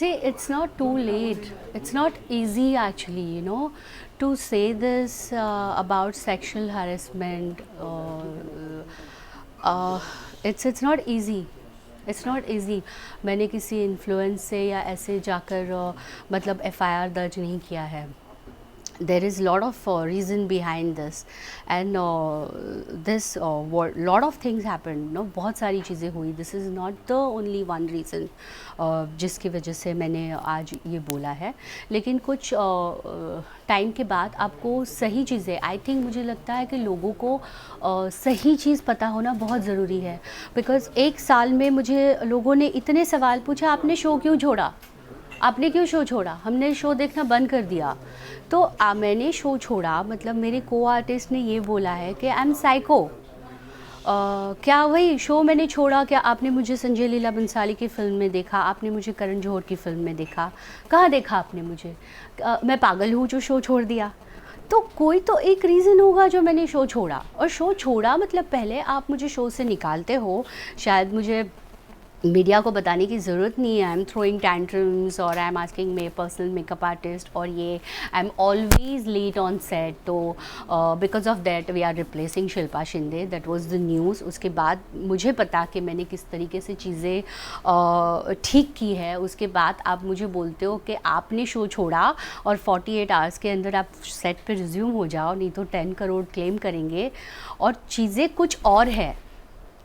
See, it's not too late. It's not easy actually, to say this about sexual harassment. Uh, it's not easy. It's not easy. मैंने किसी influence से या ऐसे जाकर मतलब FIR दर्ज नहीं किया है. there is lot of reason behind this and this lot of things happened. बहुत सारी चीज़ें हुई. this is not the only one reason जिसकी वजह से मैंने आज ये बोला है. लेकिन कुछ टाइम के बाद आपको सही चीज़ें, आई थिंक मुझे लगता है कि लोगों को सही चीज़ पता होना बहुत ज़रूरी है. बिकॉज़ एक साल में मुझे लोगों ने इतने सवाल पूछा, आपने शो क्यों छोड़ा, आपने क्यों शो छोड़ा, हमने शो देखना बंद कर दिया. तो मैंने शो छोड़ा मतलब मेरे को आर्टिस्ट ने ये बोला है कि आई एम साइको. क्या वही शो मैंने छोड़ा, क्या आपने मुझे संजय लीला बंसाली की फ़िल्म में देखा, आपने मुझे करण जौहर की फ़िल्म में देखा, कहाँ देखा आपने मुझे, मैं पागल हूँ जो शो छोड़ दिया. तो कोई तो एक रीज़न होगा जो मैंने शो छोड़ा. और शो छोड़ा मतलब पहले आप मुझे शो से निकालते हो, शायद मुझे मीडिया को बताने की ज़रूरत नहीं है. आई एम थ्रोइंग टैंट्रम्स और I am asking me personal makeup artist और ये I am always late on set. तो because of that we are replacing Shilpa Shinde. That was the news. उसके बाद मुझे पता कि मैंने किस तरीके से चीज़ें ठीक की है. उसके बाद आप मुझे बोलते हो कि आपने शो छोड़ा और 48 आवर्स के अंदर आप सेट पे रिज्यूम हो जाओ, नहीं तो 10 करोड़ क्लेम करेंगे. और चीज़ें कुछ और है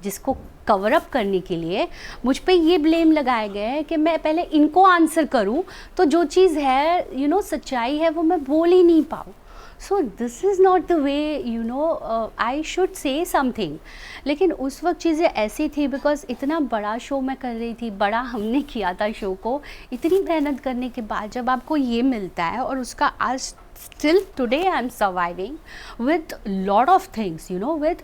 जिसको कवर अप करने के लिए मुझ पे ये ब्लेम लगाया गया है कि मैं पहले इनको आंसर करूं तो जो चीज़ है सच्चाई है वो मैं बोल ही नहीं पाऊँ. सो this is not the way I should say something. लेकिन उस वक्त चीज़ें ऐसी थी बिकॉज इतना बड़ा शो मैं कर रही थी, बड़ा हमने किया था शो को. इतनी मेहनत करने के बाद जब आपको ये मिलता है और उसका आज still today I am surviving with lot of things with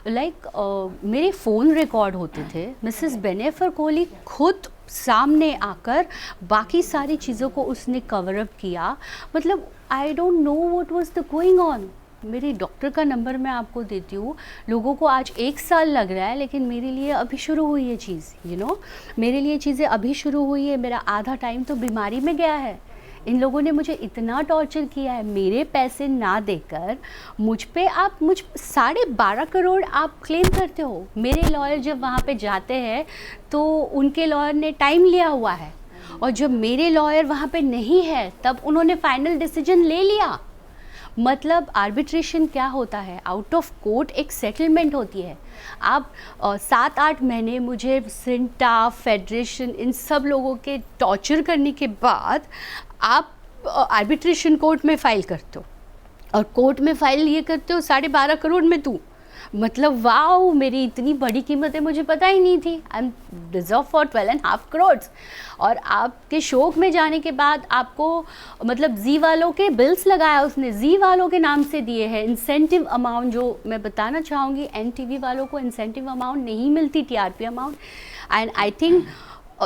मेरे फ़ोन रिकॉर्ड होते थे. मिसेस बेनेफर कोहली खुद सामने आकर बाकी सारी चीज़ों को उसने कवर अप किया. मतलब I don't know what was the going on. मेरे डॉक्टर का नंबर मैं आपको देती हूँ. लोगों को आज 1 साल लग रहा है लेकिन मेरे लिए अभी शुरू हुई है चीज़. मेरे लिए चीज़ें अभी शुरू हुई है. मेरा आधा टाइम तो बीमारी में गया है. इन लोगों ने मुझे इतना टॉर्चर किया है. मेरे पैसे ना देकर मुझ पे आप 12.5 करोड़ आप क्लेम करते हो. मेरे लॉयर जब वहाँ पे जाते हैं तो उनके लॉयर ने टाइम लिया हुआ है और जब मेरे लॉयर वहाँ पे नहीं है तब उन्होंने फाइनल डिसीजन ले लिया. मतलब आर्बिट्रेशन क्या होता है, आउट ऑफ कोर्ट एक सेटलमेंट होती है. आप 7-8 महीने मुझे सिंटा, फेडरेशन, इन सब लोगों के टॉर्चर करने के बाद आप आर्बिट्रेशन कोर्ट में फ़ाइल करते हो और कोर्ट में फ़ाइल ये करते हो 12.5 करोड़ में तू. मतलब वाओ, मेरी इतनी बड़ी कीमतें मुझे पता ही नहीं थी. I am deserve for 12.5 crore. और आपके शो में जाने के बाद आपको मतलब जी वालों के बिल्स लगाया उसने, जी वालों के नाम से दिए हैं. इंसेंटिव अमाउंट जो मैं बताना चाहूँगी, एनटीवी वालों को इंसेंटिव अमाउंट नहीं मिलती, TRP amount. And I think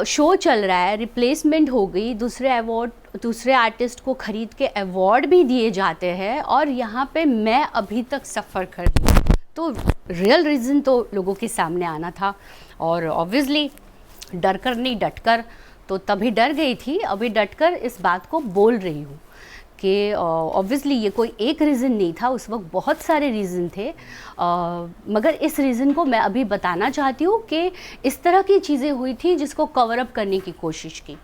show चल रहा है, रिप्लेसमेंट हो गई, दूसरे आर्टिस्ट को ख़रीद के अवार्ड भी दिए जाते हैं और यहाँ पे मैं अभी तक सफ़र कर रही हूँ. तो रियल रीज़न तो लोगों के सामने आना था और ऑब्वियसली डर कर नहीं डट कर. तो तभी डर गई थी, अभी डट कर इस बात को बोल रही हूँ कि ऑब्वियसली ये कोई एक रीज़न नहीं था. उस वक्त बहुत सारे रीज़न थे मगर इस रीज़न को मैं अभी बताना चाहती हूँ कि इस तरह की चीज़ें हुई थी जिसको कवर अप करने की कोशिश की.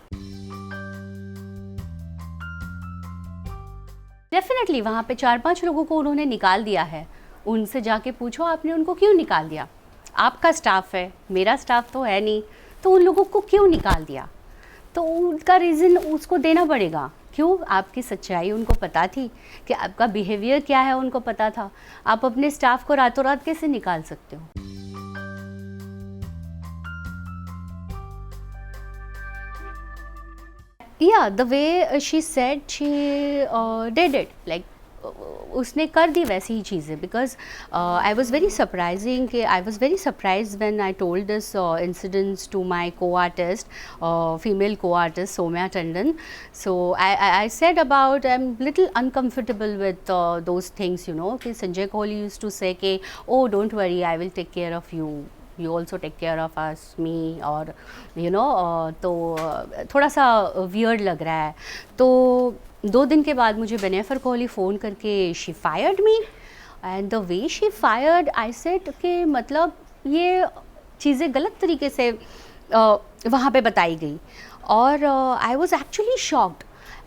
डेफिनेटली वहाँ पे 4-5 लोगों को उन्होंने निकाल दिया है. उनसे जाके पूछो आपने उनको क्यों निकाल दिया. आपका स्टाफ है, मेरा स्टाफ तो है नहीं, तो उन लोगों को क्यों निकाल दिया. तो उनका रीज़न उसको देना पड़ेगा. क्यों, आपकी सच्चाई उनको पता थी कि आपका बिहेवियर क्या है, उनको पता था. आप अपने स्टाफ को रातों रात कैसे निकाल सकते हो. Yeah, the way she said she did it, like उसने कर दी वैसी ही चीज़ें. Because I was very surprise when I told this incidents to my co artist, female co artist Saumya Tandon. So I said about I am little uncomfortable with those things कि Sanjay Kohli used to say कि oh don't worry, I will take care of you. You also take care of us, me, और you no, तो थोड़ा सा weird लग रहा है। तो 2 दिन के बाद मुझे बेनेफर कोहली फ़ोन करके she fired me, and the way she fired, I said कि मतलब ये चीज़ें गलत तरीके से वहाँ पे बताई गई, और I was actually shocked,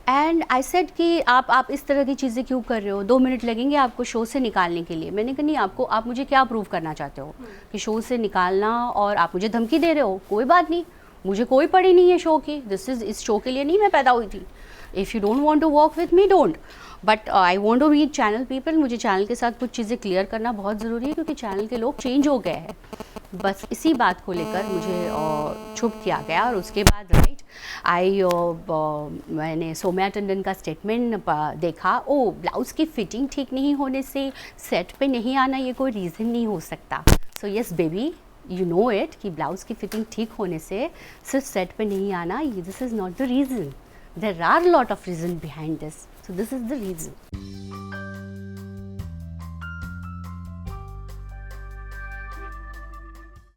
and I said कि आप इस तरह की चीज़ें क्यों कर रहे हो, 2 मिनट लगेंगे आपको शो से निकालने के लिए। मैंने कहा नहीं, आप मुझे क्या प्रूव करना चाहते हो कि शो से निकालना, और आप मुझे धमकी दे रहे हो? कोई बात नहीं, मुझे कोई पड़ी नहीं है शो की, इस शो के लिए नहीं मैं पैदा हुई थी। If you don't want to work with me, don't, but I want to reach channel people. मुझे चैनल के साथ कुछ चीज़ें क्लियर करना बहुत ज़रूरी है, क्योंकि चैनल के लोग चेंज हो गए हैं। बस इसी बात को लेकर मुझे चुप किया गया, और उसके बाद मैंने सौम्या टंडन का स्टेटमेंट देखा। ओ, ब्लाउज़ की फिटिंग ठीक नहीं होने से सेट पे नहीं आना ये कोई रीज़न नहीं हो सकता। So yes baby, you know it कि ब्लाउज़ की फिटिंग ठीक होने से सिर्फ सेट पे नहीं आना, this is not the reason. There are lot of reason behind this, so this is the reason.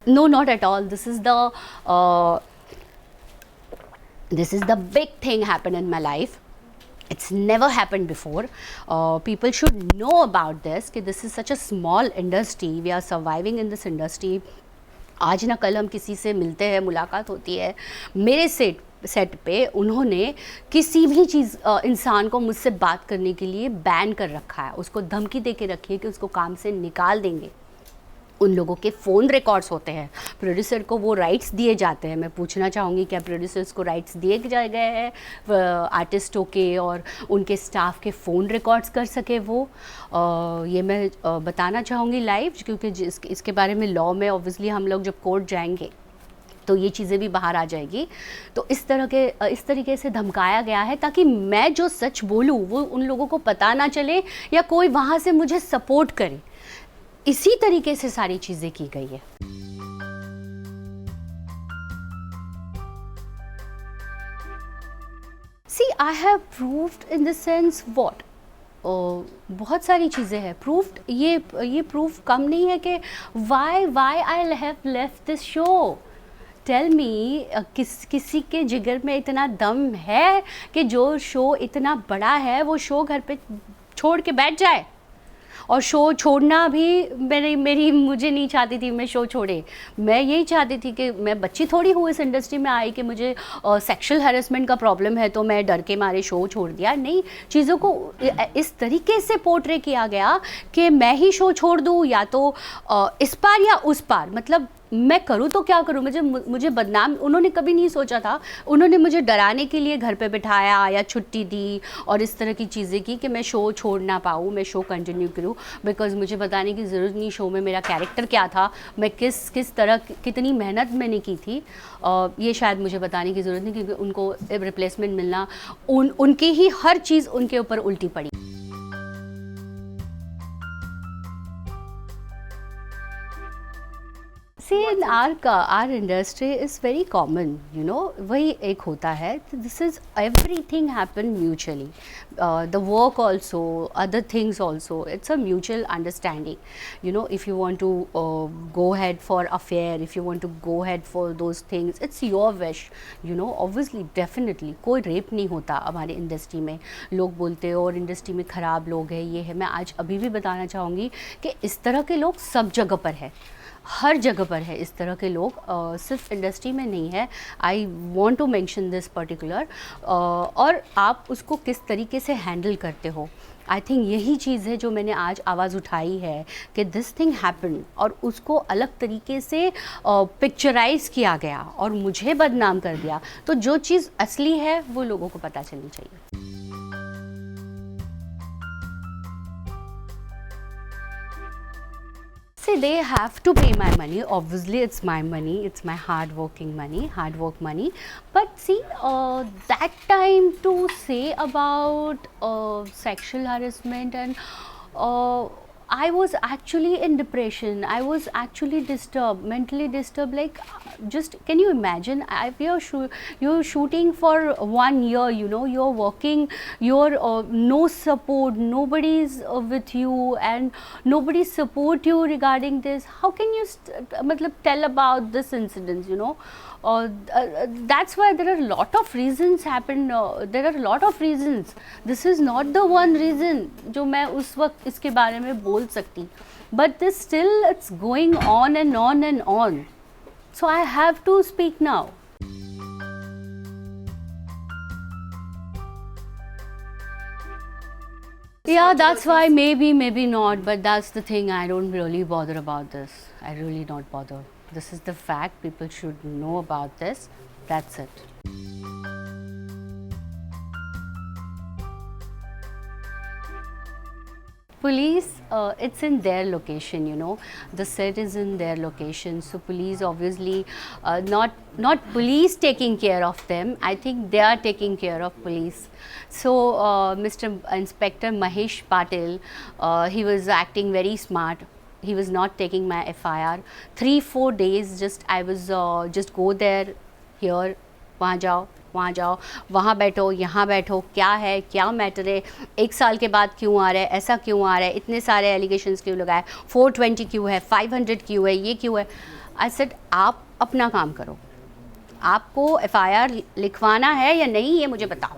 No, not at all. This is the big thing happened in my life. It's never happened before. People should know about this कि this is such a small industry. We are surviving in this industry. आज ना कल हम किसी से मिलते हैं, मुलाकात होती है। मेरे सेट पे उन्होंने किसी भी चीज़ इंसान को मुझसे बात करने के लिए बैन कर रखा है, उसको धमकी दे के रखी है कि उसको काम से निकाल देंगे। उन लोगों के फ़ोन रिकॉर्ड्स होते हैं, प्रोड्यूसर को वो राइट्स दिए जाते हैं। मैं पूछना चाहूँगी, क्या प्रोड्यूसर्स को राइट्स दिए गए हैं आर्टिस्टों के और उनके स्टाफ के फ़ोन रिकॉर्ड्स कर सके वो? ये मैं बताना चाहूँगी लाइव, क्योंकि इसके बारे में लॉ में ऑब्वियसली हम लोग जब कोर्ट जाएंगे तो ये चीज़ें भी बाहर आ जाएगी। तो इस तरीके से धमकाया गया है ताकि मैं जो सच बोलूँ वो उन लोगों को पता ना चले, या कोई वहाँ से मुझे सपोर्ट करे। इसी तरीके से सारी चीज़ें की गई है। See, I have proved in the sense what? बहुत सारी चीज़ें हैं प्रूफ्ड। ये प्रूफ कम नहीं है कि why I have left this show. Tell me, किसी के जिगर में इतना दम है कि जो शो इतना बड़ा है वो शो घर पे छोड़ के बैठ जाए? और शो छोड़ना भी मुझे नहीं चाहती थी मैं शो छोड़े। मैं यही चाहती थी कि मैं बच्ची थोड़ी हूँ इस इंडस्ट्री में आई कि मुझे सेक्सुअल हैरेसमेंट का प्रॉब्लम है तो मैं डर के मारे शो छोड़ दिया। नहीं, चीज़ों को इस तरीके से पोर्ट्रे किया गया कि मैं ही शो छोड़ दूँ, या तो इस पार या उस पार। मतलब मैं करूँ तो क्या करूँ, मुझे बदनाम। उन्होंने कभी नहीं सोचा था, उन्होंने मुझे डराने के लिए घर पे बिठाया या छुट्टी दी और इस तरह की चीज़ें की कि मैं शो छोड़ ना पाऊँ, मैं शो कंटिन्यू करूँ। बिकॉज़ मुझे बताने की ज़रूरत नहीं शो में मेरा कैरेक्टर क्या था, मैं किस तरह कितनी मेहनत मैंने की थी। ये शायद मुझे बताने की ज़रूरत नहीं, क्योंकि उनको रिप्लेसमेंट मिलना, उनकी ही हर चीज़ उनके ऊपर उल्टी पड़ी। See, in our industry is very common, you know, वही एक होता है। This is everything happen mutually. The work also, other things also. It's a mutual understanding. You know, if you want to go ahead for affair, if you want to go ahead for those things, it's your wish. You know, obviously, definitely, कोई rape नहीं होता हमारे industry में। लोग बोलते हो और industry में ख़राब लोग हैं, ये है। मैं आज अभी भी बताना चाहूँगी कि इस तरह के लोग सब जगह पर है, हर जगह पर है इस तरह के लोग, सिर्फ इंडस्ट्री में नहीं है। I want to mention this particular. और आप उसको किस तरीके से हैंडल करते हो, आई थिंक यही चीज़ है जो मैंने आज आवाज़ उठाई है कि दिस थिंग हैपन, और उसको अलग तरीके से पिक्चराइज किया गया और मुझे बदनाम कर दिया। तो जो चीज़ असली है वो लोगों को पता चलनी चाहिए। See, they have to pay my money. Obviously, it's my money. It's my hard-working money, hard-work money. But see, that time to say about sexual harassment and I was actually in depression. I was actually disturbed, mentally disturbed. Like, just can you imagine? You're shooting for 1 year. You know, you're working. You're no support. Nobody's with you, and nobody support you regarding this. How can you matlab, tell about this incident? You know, that's why there are a lot of reasons happen. There are a lot of reasons. This is not the one reason जो मैं उस वक्त इसके बारे में बोल सकती. But this still it's going on and on and on. So I have to speak now. Yeah, that's why maybe not, but that's the thing. I don't really bother about this. I really not bother. This is the fact. People should know about this. That's it. Police, it's in their location, you know. The set is in their location, so police obviously not police taking care of them. I think they are taking care of police. So Mr. Inspector Mahesh Patil, he was acting very smart. He was not taking my FIR. 3-4 days I was just go there, here, वहाँ जाओ, वहाँ बैठो, यहाँ बैठो, क्या है, क्या matter है, 1 साल के बाद क्यों आ रहा है, ऐसा क्यों आ रहा है, इतने सारे एलिगेशंस क्यों लगाए, 420 क्यों है, 500 क्यों है, ये क्यों है. आई सेड आप अपना काम करो, आपको FIR लिखवाना है या नहीं ये मुझे बताओ.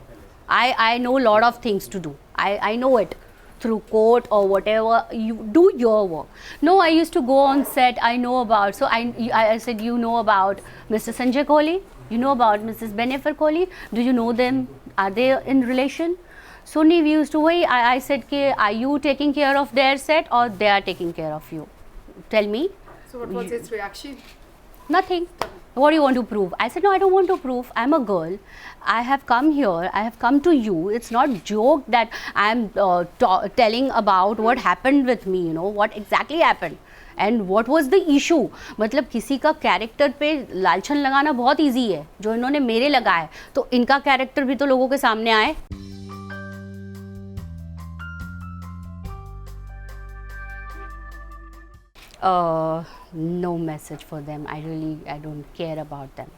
I know lot of things to do. I know it through court or whatever. You do your work. No, I used to go on set. I know about. So I said, you know about Mr. Sanjay Kohli. You know about Mrs. Bennifer Kohli. Do you know them? Are they in relation? So we used to wait. I said, are you taking care of their set or they are taking care of you? Tell me. So what was his reaction? Nothing. What do you want to prove? I said, no, I don't want to prove. I'm a girl. I have come here. I have come to you. It's not joke that I'm telling about what happened with me, you know, what exactly happened. And what was the issue? मतलब किसी का character पे लालछन लगाना बहुत easy है, जो इन्होंने मेरे लगाया, तो इनका कैरेक्टर भी तो लोगों के सामने आए. No message for them. I don't care about them.